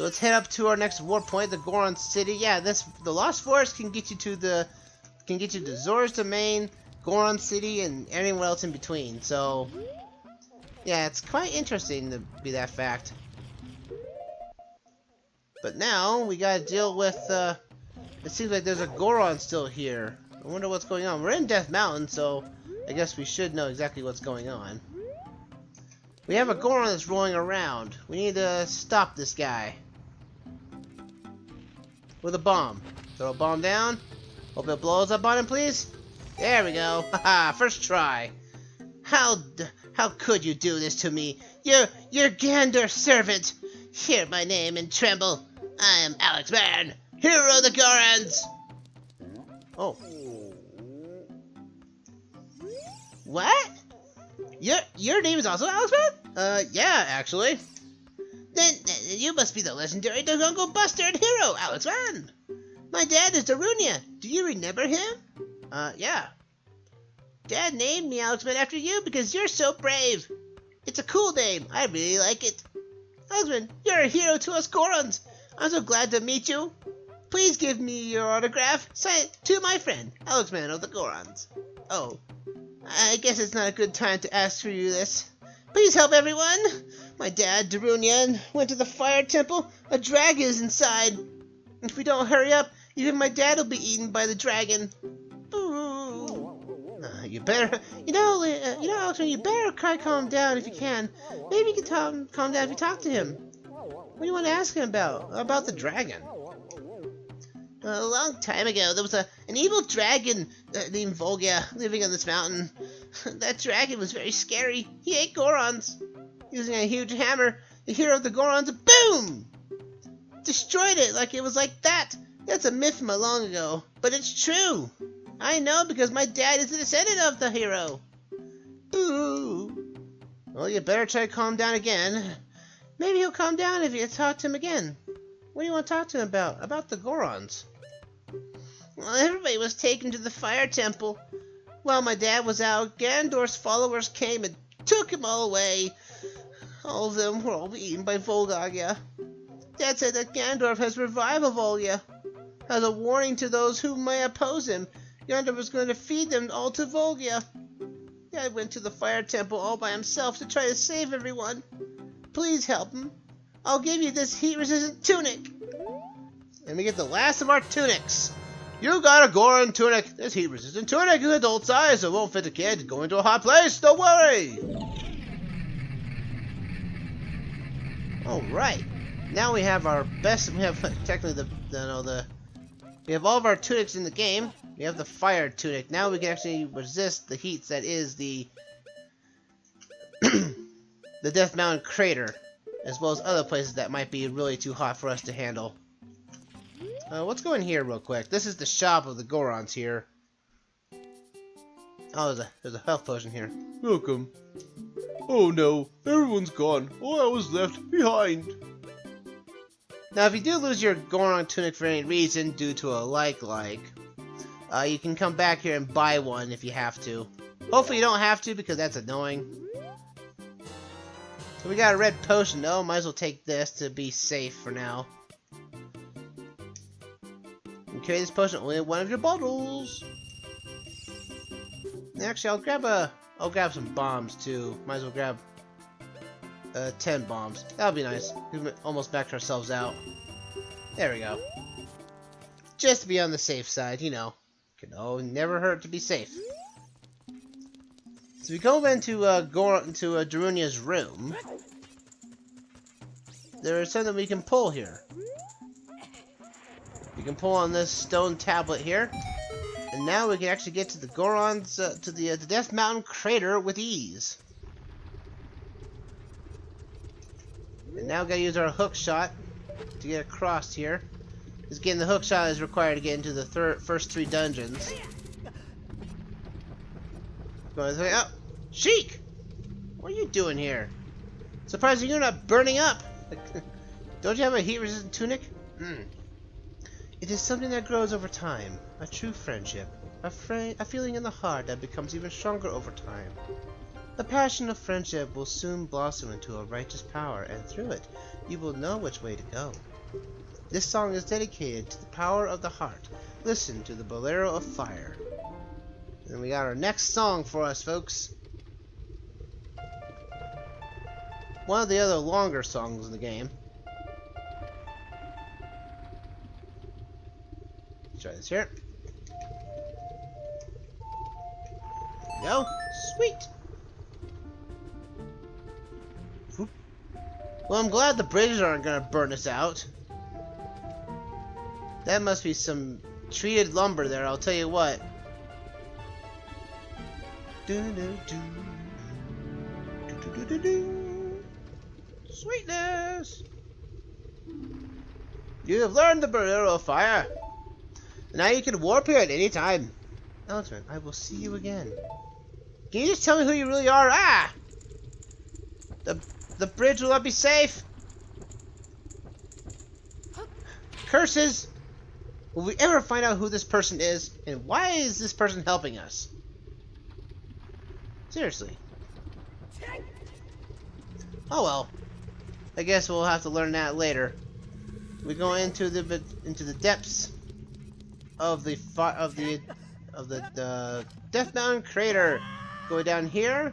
let's head up to our next war point, the Goron City. Yeah, the Lost Forest can get you to Zora's Domain, Goron City, and anywhere else in between. So, yeah, it's quite interesting to be that fact. But now we gotta deal with. It seems like there's a Goron still here. I wonder what's going on. We're in Death Mountain, so I guess we should know exactly what's going on. We have a Goron that's rolling around. We need to stop this guy with a bomb. Throw a bomb down. Hope it blows up on him, please. There we go. Haha, first try. How could you do this to me? You're Gander's servant. Hear my name and tremble. I am Alexman, hero of the Gorons. Oh. What? Your name is also Alexman? Yeah, actually. Then you must be the legendary Dogongo Buster and hero, Alexman. My dad is Darunia. Do you remember him? Yeah. Dad named me Alexman after you because you're so brave. It's a cool name. I really like it. Alexman, you're a hero to us Gorons. I'm so glad to meet you. Please give me your autograph. Sign it to my friend, Alexman of the Gorons. Oh, I guess it's not a good time to ask for you this. Please help everyone. My dad, Darunia, went to the fire temple. A dragon is inside. If we don't hurry up, even my dad will be eaten by the dragon. You better, Alexman, you better calm down if you can. Maybe you can calm down if you talk to him. What do you want to ask him about? About the dragon? A long time ago, there was an evil dragon named Volga living on this mountain. That dragon was very scary. He ate Gorons. Using a huge hammer, the hero of the Gorons, boom! Destroyed it like it was like that. That's a myth from a long ago, but it's true. I know because my dad is a descendant of the hero. Ooh. Well, you better try to calm down again. Maybe he'll calm down if you talk to him again. What do you want to talk to him about? About the Gorons. Well, everybody was taken to the fire temple. While my dad was out, Ganondorf's followers came and took him all away. All of them were all eaten by Volga. Dad said that Ganondorf has revived Volga. As a warning to those who may oppose him, Ganondorf was going to feed them all to Volga. Dad went to the fire temple all by himself to try to save everyone. Please help him. I'll give you this heat-resistant tunic. And we get the last of our tunics. You got a Goron tunic. This heat-resistant tunic is adult size, so it won't fit a kid going to a hot place. Don't worry. All right. Now we have our best. We have technically we have all of our tunics in the game. We have the fire tunic. Now we can actually resist the heats that is the the Death Mountain crater, as well as other places that might be really too hot for us to handle. Let's go in here real quick. This is the shop of the Gorons here. Oh, there's a health potion here. Welcome. Oh no, everyone's gone. All I was left behind. Now, if you do lose your Goron tunic for any reason due to a like, you can come back here and buy one if you have to. Hopefully you don't have to because that's annoying. So we got a red potion though, might as well take this to be safe for now. You carry this potion only in one of your bottles. Actually, I'll grab some bombs too. Might as well grab 10 bombs. That would be nice. We've almost backed ourselves out. There we go. Just to be on the safe side, you know. Never hurt to be safe. So we go into Darunia's room. There is something we can pull here. We can pull on this stone tablet here, and now we can actually get to the Gorons, to the Death Mountain crater with ease. And now we gotta use our hook shot to get across here. Because again, the hook shot is required to get into the first 3 dungeons. Oh, Sheik! What are you doing here? Surprising you're not burning up! Don't you have a heat-resistant tunic? It is something that grows over time. A true friendship. A feeling in the heart that becomes even stronger over time. The passion of friendship will soon blossom into a righteous power, and through it, you will know which way to go. This song is dedicated to the power of the heart. Listen to the Bolero of Fire. And we got our next song for us, folks. One of the other longer songs in the game. Let's try this here. There we go. Sweet! Whoop. Well, I'm glad the bridges aren't gonna burn us out. That must be some treated lumber there, I'll tell you what. Sweetness! You have learned the Bolero of Fire. Now you can warp here at any time. Alexman, I will see you again. Can you just tell me who you really are? Ah! The bridge will not be safe. Curses! Will we ever find out who this person is? And why is this person helping us? Seriously. Oh well. I guess we'll have to learn that later. We go into the depths of the Death Mountain crater. Go down here,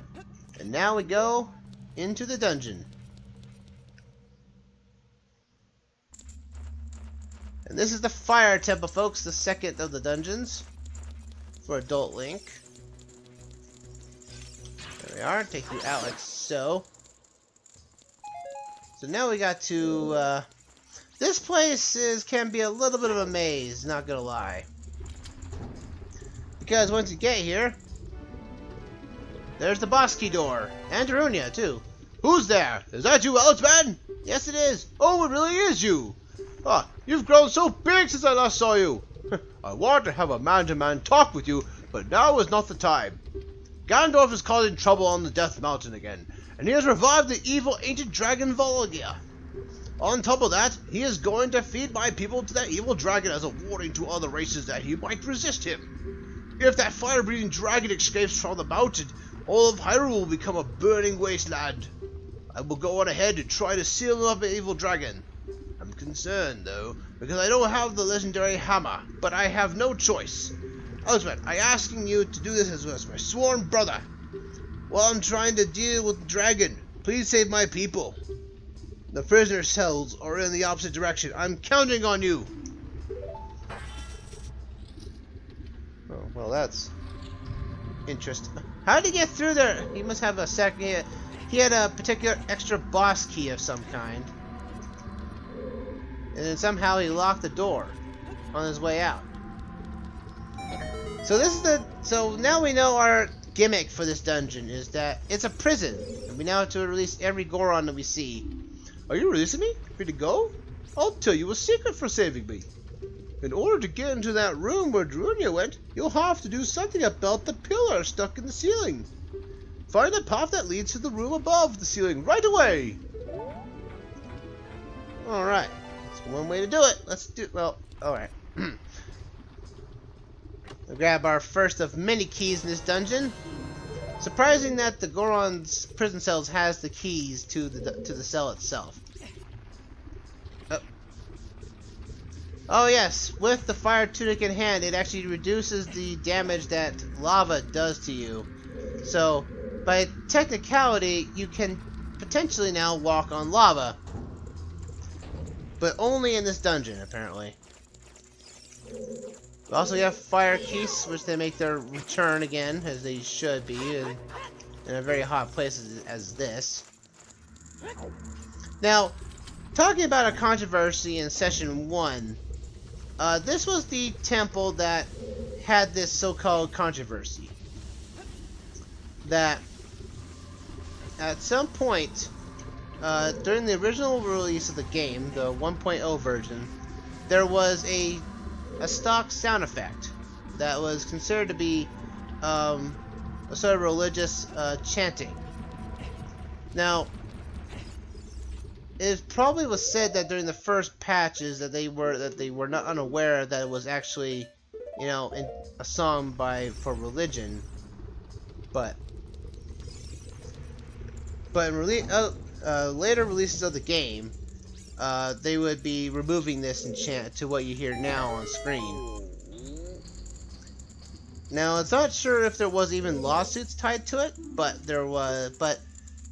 and now we go into the dungeon. And this is the Fire Temple, folks, the second of the dungeons for Adult Link. There we are. Take you out like so. So now we got to. This place can be a little bit of a maze, not gonna lie. Because once you get here, there's the boss key door. And Darunia, too. Who's there? Is that you, Alexman? Yes, it is. Oh, it really is you. Ah, you've grown so big since I last saw you. I wanted to have a man-to-man talk with you, but now is not the time. Ganondorf is causing trouble on the Death Mountain again, and he has revived the evil ancient dragon Volcano. On top of that, he is going to feed my people to that evil dragon as a warning to other races that he might resist him. If that fire-breathing dragon escapes from the mountain, all of Hyrule will become a burning wasteland. I will go on ahead and try to seal up the evil dragon. I'm concerned, though, because I don't have the legendary hammer, but I have no choice. Alexman, I'm asking you to do this as my sworn brother. While I'm trying to deal with the dragon, please save my people. The prisoner cells are in the opposite direction. I'm counting on you. Oh, well, that's interesting. How did he get through there? He must have a second. He had a particular extra boss key of some kind. And then somehow he locked the door on his way out. So this is so now we know our gimmick for this dungeon is that it's a prison, and we now have to release every Goron that we see. Are you releasing me? Free to go? I'll tell you a secret for saving me. In order to get into that room where Darunia went, you'll have to do something about the pillar stuck in the ceiling. Find the path that leads to the room above the ceiling right away. Alright. That's one way to do it. Let's do well, alright. We'll grab our first of many keys in this dungeon. Surprising that the Goron's prison cells has the keys to the cell itself. Oh yes, with the fire tunic in hand, it actually reduces the damage that lava does to you. So, by technicality, you can potentially now walk on lava. But only in this dungeon, apparently. We also have fire keys, which they make their return again, as they should be, in a very hot place as this. Now, talking about a controversy in Session 1, this was the temple that had this so-called controversy. That, at some point, during the original release of the game, the 1.0 version, there was a stock sound effect that was considered to be a sort of religious chanting. Now, it probably was said that during the first patches that they were not unaware that it was actually, you know, a song for religion, but in later releases of the game, they would be removing this enchant to what you hear now on screen. Now, it's not sure if there was even lawsuits tied to it, but there was. But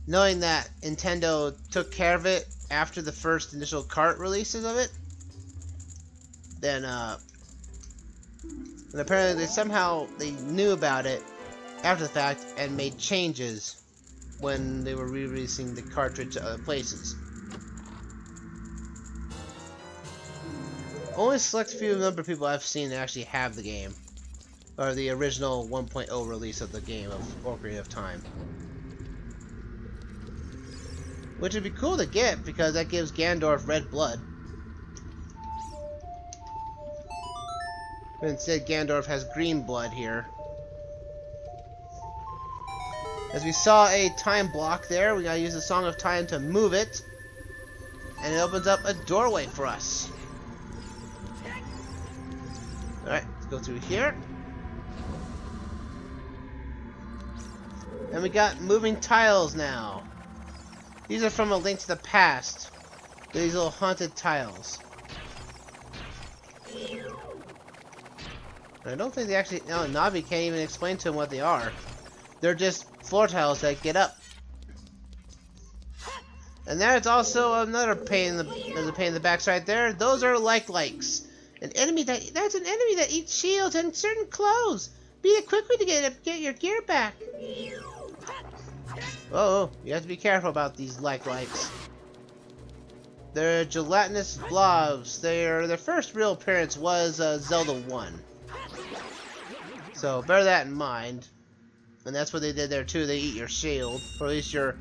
knowing that Nintendo took care of it after the first initial cart releases of it, then and apparently they knew about it after the fact and made changes when they were re-releasing the cartridge to other places. Only a select few number of people I've seen actually have the game, or the original 1.0 release of the game of Ocarina of Time. Which would be cool to get, because that gives Ganondorf red blood. But instead, Ganondorf has green blood here. As we saw a time block there, we gotta use the Song of Time to move it. And it opens up a doorway for us. Alright, let's go through here. And we got moving tiles now. These are from A Link to the Past. These little haunted tiles. I don't think they actually... No, Navi can't even explain to him what they are. They're just floor tiles that get up. And there's also another pain in the... There's a pain in the backside there. Those are likes. That's an enemy that eats shields and certain clothes. Beat it quickly to get your gear back. Oh, you have to be careful about these likes. They're gelatinous blobs. Their first real appearance was Zelda 1. So bear that in mind. And that's what they did there too. They eat your shield, or at least your,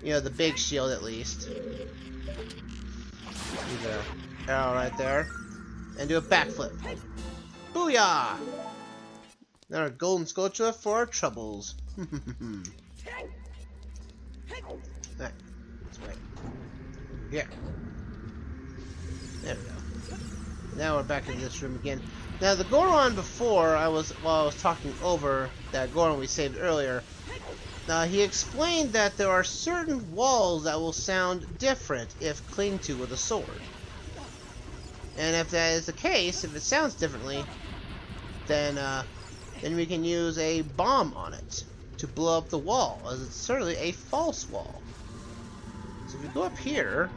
the big shield at least. Do the arrow right there, and do a backflip. Booyah! Now our golden sculpture for our troubles. Alright, let's wait. Here. There we go. Now we're back in this room again. Now the Goron before, while I was talking over that Goron we saved earlier, he explained that there are certain walls that will sound different if clinged to with a sword. And if that is the case, if it sounds differently, then we can use a bomb on it to blow up the wall, as it's certainly a false wall. So if we go up here,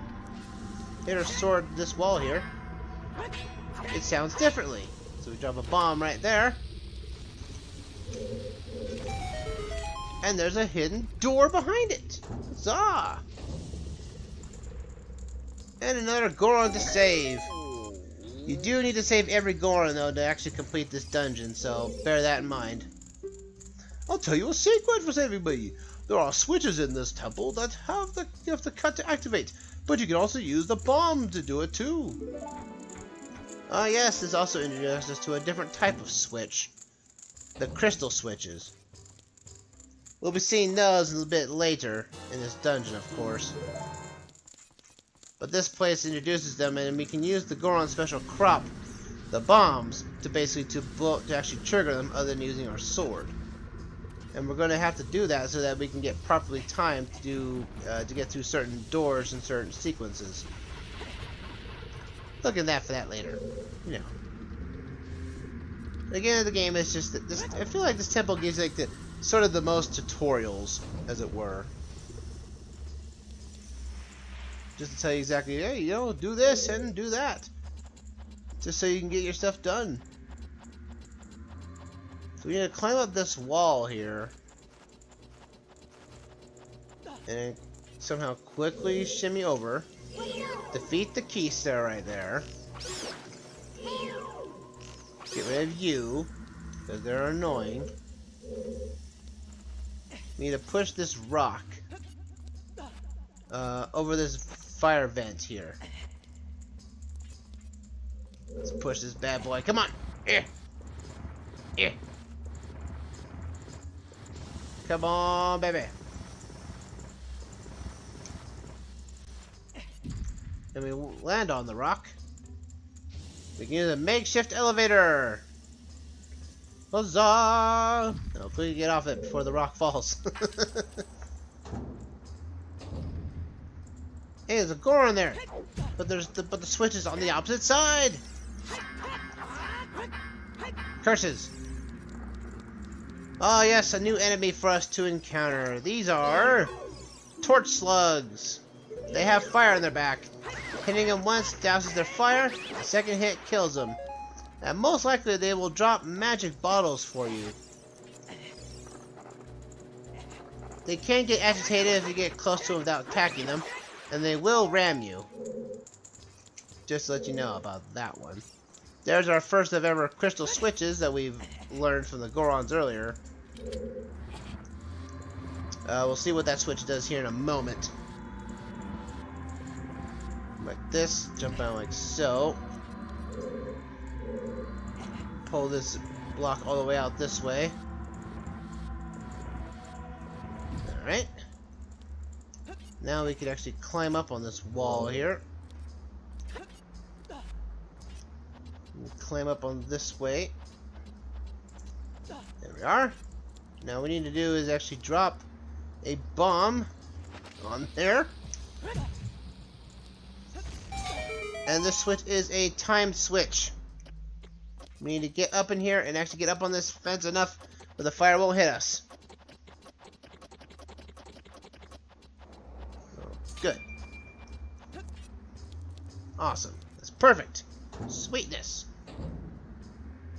hit our sword this wall here, it sounds differently. So we drop a bomb right there. And there's a hidden door behind it. Huzzah! And another Goron to save. You do need to save every Goron, though, to actually complete this dungeon, so bear that in mind. I'll tell you a secret for saving me. There are switches in this temple that you have to cut to activate, but you can also use the bomb to do it too. Yes, this also introduces us to a different type of switch. The crystal switches. We'll be seeing those a little bit later in this dungeon, of course. But this place introduces them, and we can use the Goron special crop, the bombs, to basically to actually trigger them, other than using our sword. And we're going to have to do that so that we can get properly timed to get through certain doors and certain sequences. Look at that for that later. Again, the game is just that I feel like this temple gives like sort of the most tutorials, as it were. Just to tell you exactly, hey, do this and do that. Just so you can get your stuff done. So we need to climb up this wall here. And somehow quickly shimmy over. Defeat the Keister right there. Get rid of you, because they're annoying. We need to push this rock over this fire vent here. Let's push this bad boy. Come on! Come on, baby! And we land on the rock. We can use a makeshift elevator! Huzzah! Now, quickly get off it before the rock falls. Hey, there's a Goron there! but the switch is on the opposite side. Curses. Oh yes, a new enemy for us to encounter. These are torch slugs. They have fire on their back. Hitting them once douses their fire. The second hit kills them. And most likely they will drop magic bottles for you. They can get agitated if you get close to them without attacking them, and they will ram you. Just to let you know about that one. There's our first of ever crystal switches that we've learned from the Gorons earlier. We'll see what that switch does here in a moment. Like this, jump out like so. Pull this block all the way out this way. Alright. Now we can actually climb up on this wall here. Climb up on this way. There we are. Now what we need to do is actually drop a bomb on there. And this switch is a timed switch. We need to get up in here and actually get up on this fence enough where the fire won't hit us. Oh, good. Awesome. That's perfect. Sweetness.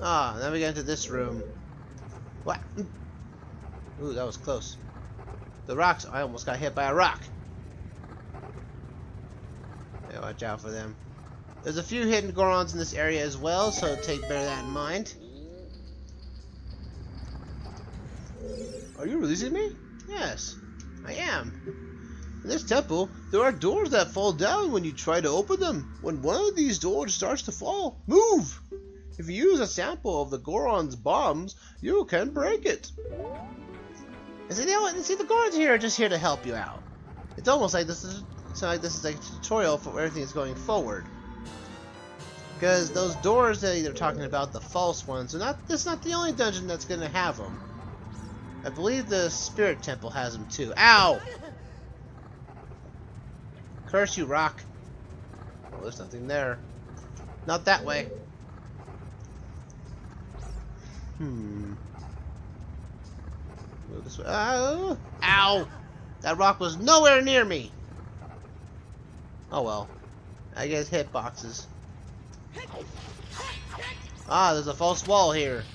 Ah, now we get into this room. What? Ooh, that was close. The rocks. I almost got hit by a rock. Yeah, watch out for them. There's a few hidden Gorons in this area as well, so bear that in mind. Are you releasing me? Yes, I am. In this temple, there are doors that fall down when you try to open them. When one of these doors starts to fall, move! If you use a sample of the Goron's bombs, you can break it. And see, the Gorons here are just here to help you out. It's almost like this is like a tutorial for everything that's going forward. Because those doors that they're talking about, the false ones, this is not the only dungeon that's going to have them. I believe the Spirit Temple has them too. Ow! Curse you, rock. Oh, there's nothing there. Not that way. Move this way. Oh! Ow! That rock was nowhere near me! Oh well. I guess hitboxes. Ah, there's a false wall here.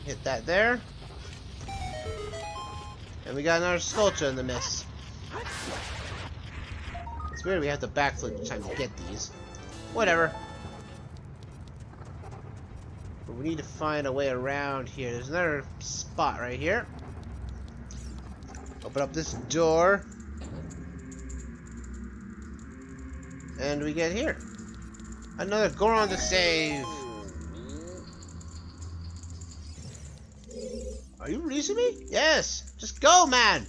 Hit that there. And we got another sculpture in the mist. It's weird we have to backflip each time to get these. Whatever. But we need to find a way around here. There's another spot right here. Open up this door. And we get here. Another Goron to save. Are you releasing me? Yes. Just go, man.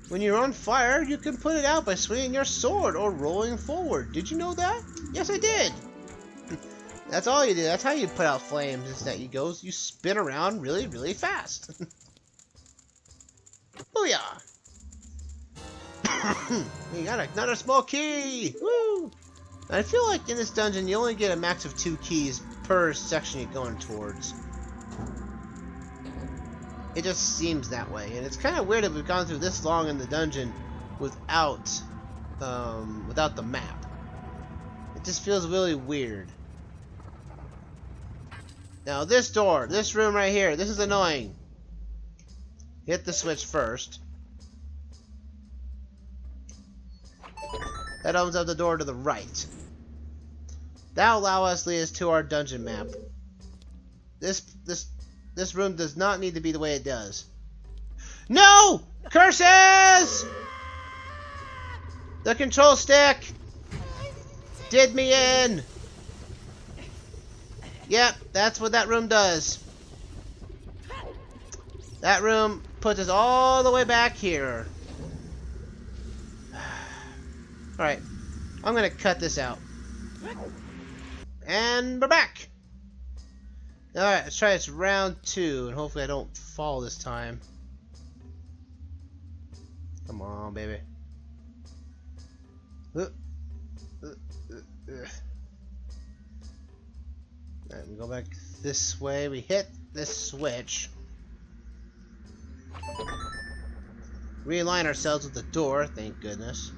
When you're on fire, you can put it out by swinging your sword or rolling forward. Did you know that? Yes, I did. That's all you do. That's how you put out flames. Is that you spin around really, really fast. Booyah! You got another small key! Woo! I feel like in this dungeon you only get a max of 2 keys per section you're going towards. It just seems that way, and it's kind of weird that we've gone through this long in the dungeon without the map. It just feels really weird. Now this door, this room right here, this is annoying. Hit the switch first. That opens up the door to the right. That'll allow us to lead us to our dungeon map. This room does not need to be the way it does. No! Curses! The control stick did me in. Yep, that's what that room does. That room puts us all the way back here. Alright, I'm gonna cut this out. And we're back! Alright, let's try this round 2, and hopefully I don't fall this time. Come on, baby. Alright, we go back this way. We hit this switch. Realign ourselves with the door, thank goodness.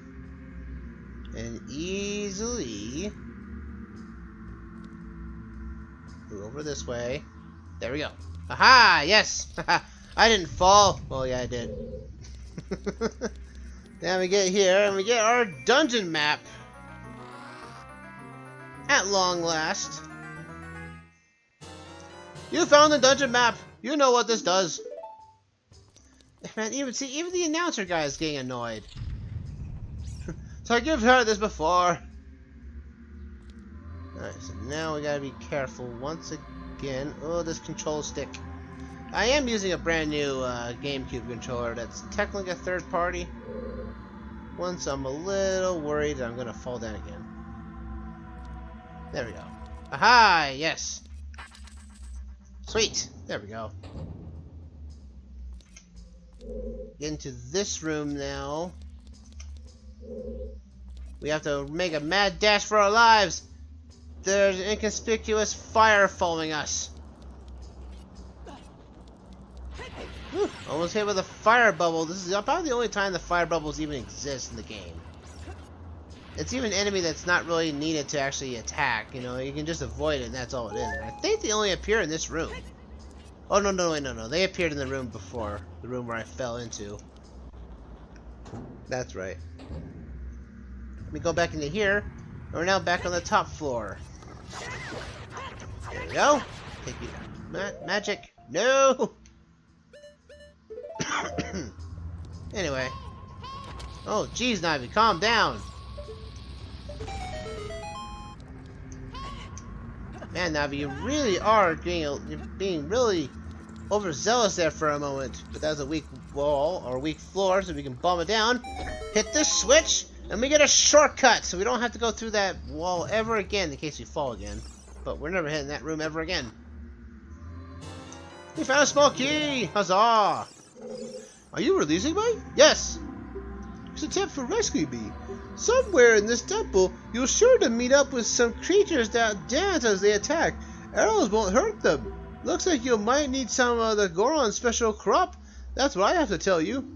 And easily move over this way. There we go. Aha! Yes! I didn't fall. Well, yeah, I did. Then we get here and we get our dungeon map. At long last. You found the dungeon map. You know what this does. Man, even the announcer guy is getting annoyed. So you've heard this before. Alright, so now we gotta be careful once again. Oh, this control stick. I am using a brand new GameCube controller that's technically a third party. Once I'm a little worried I'm gonna fall down again. There we go. Aha! Yes! Sweet! There we go. Get into this room now. We have to make a mad dash for our lives! There's an inconspicuous fire following us. Whew, almost hit with a fire bubble. This is probably the only time the fire bubbles even exist in the game. It's even an enemy that's not really needed to actually attack. You know, you can just avoid it and that's all it is. And I think they only appear in this room. Oh, no. They appeared in the room before. The room where I fell into. That's right. Let me go back into here. We're now back on the top floor. There we go. Take you. Magic. No! Anyway. Oh, geez, Navi, calm down. Man, Navi, you really are being really overzealous there for a moment. But that's a weak wall or weak floor, so we can bomb it down. Hit this switch, and we get a shortcut, so we don't have to go through that wall ever again in case we fall again. But we're never hitting that room ever again. We found a small key! Huzzah! Are you releasing me? Yes! It's a tip for rescue me. Somewhere in this temple, you're sure to meet up with some creatures that dance as they attack. Arrows won't hurt them. Looks like you might need some of the Goron special crop. That's what I have to tell you.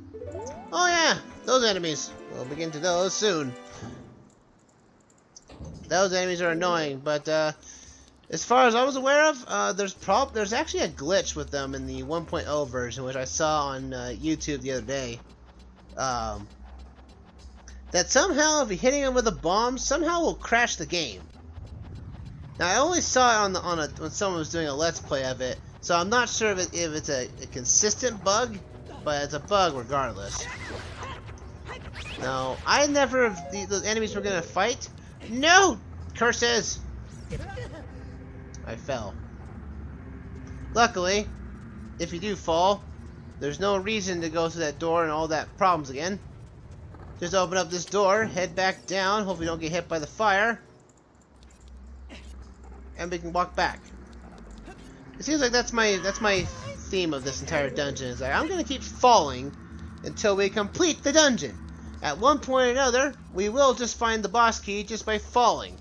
Oh yeah, those enemies. We'll begin to those soon. Those enemies are annoying, but as far as I was aware of, there's actually a glitch with them in the 1.0 version, which I saw on YouTube the other day. That somehow, if you're hitting them with a bomb, somehow will crash the game. Now, I only saw it when someone was doing a Let's Play of it, so I'm not sure if it's a consistent bug, but it's a bug regardless. No, I never, those enemies were gonna fight. No! Curses! I fell. Luckily, if you do fall, there's no reason to go through that door and all that problems again. Just open up this door, head back down, hope we don't get hit by the fire, and we can walk back. It seems like that's my theme of this entire dungeon. Is like I'm gonna keep falling until we complete the dungeon. At one point or another, we will just find the boss key just by falling.